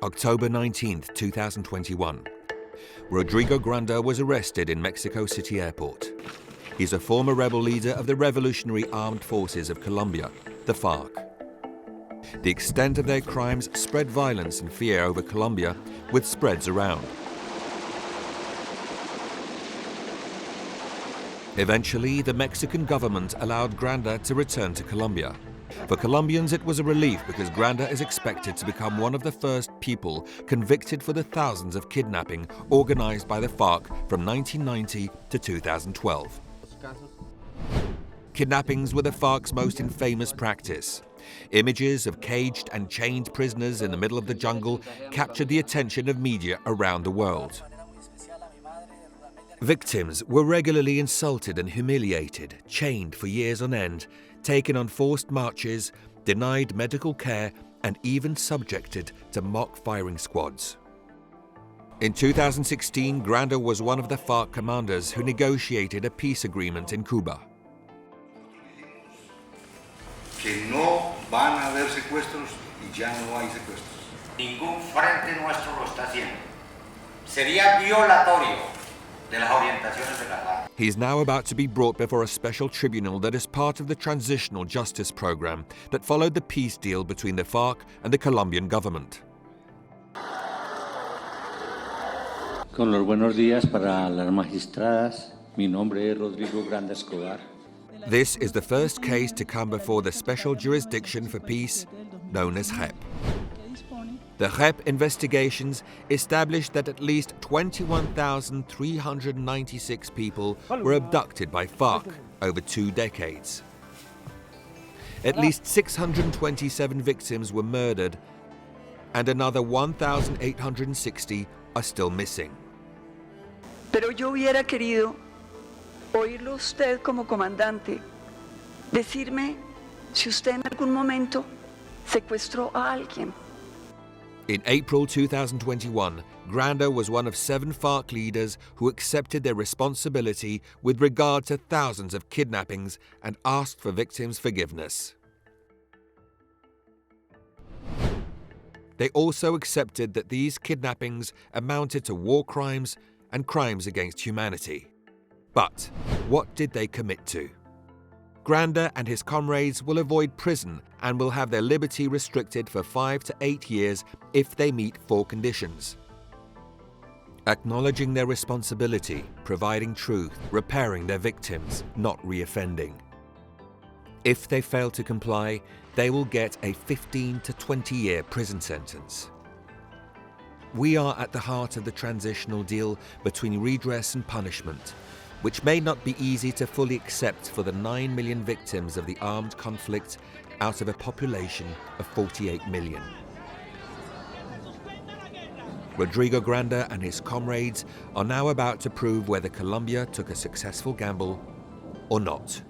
October 19, 2021. Rodrigo Granda was arrested in Mexico City Airport. He's a former rebel leader of the Revolutionary Armed Forces of Colombia, the FARC. The extent of their crimes spread violence and fear over Colombia, with spreads around. Eventually, the Mexican government allowed Granda to return to Colombia. For Colombians, it was a relief because Granda is expected to become one of the first people convicted for the thousands of kidnapping organized by the FARC from 1990 to 2012. Kidnappings were the FARC's most infamous practice. Images of caged and chained prisoners in the middle of the jungle captured the attention of media around the world. Victims were regularly insulted and humiliated, chained for years on end, taken on forced marches, denied medical care, and even subjected to mock firing squads. In 2016, Granda was one of the FARC commanders who negotiated a peace agreement in Cuba. Que no van a haber secuestros y ya no hay secuestros. Ningún frente nuestro lo está haciendo. Sería violatorio de las orientaciones de la FARC. He is now about to be brought before a special tribunal that is part of the transitional justice program that followed the peace deal between the FARC and the Colombian government. Con los buenos días para las magistradas. Mi nombre es Rodrigo Granda Escobar. This is the first case to come before the Special Jurisdiction for Peace, known as JEP. The JEP investigations established that at least 21,396 people were abducted by FARC over 2 decades. At least 627 victims were murdered, and another 1,860 are still missing. Pero yo hubiera querido oírlo usted como comandante, decirme si usted en algún momento secuestró a alguien. In April 2021, Granda was one of 7 FARC leaders who accepted their responsibility with regard to thousands of kidnappings and asked for victims' forgiveness. They also accepted that these kidnappings amounted to war crimes and crimes against humanity. But what did they commit to? Granda and his comrades will avoid prison and will have their liberty restricted for 5 to 8 years if they meet 4 conditions: acknowledging their responsibility, providing truth, repairing their victims, not reoffending. If they fail to comply, they will get a 15 to 20-year prison sentence. We are at the heart of the transitional deal between redress and punishment, which may not be easy to fully accept for the 9 million victims of the armed conflict out of a population of 48 million. Rodrigo Granda and his comrades are now about to prove whether Colombia took a successful gamble or not.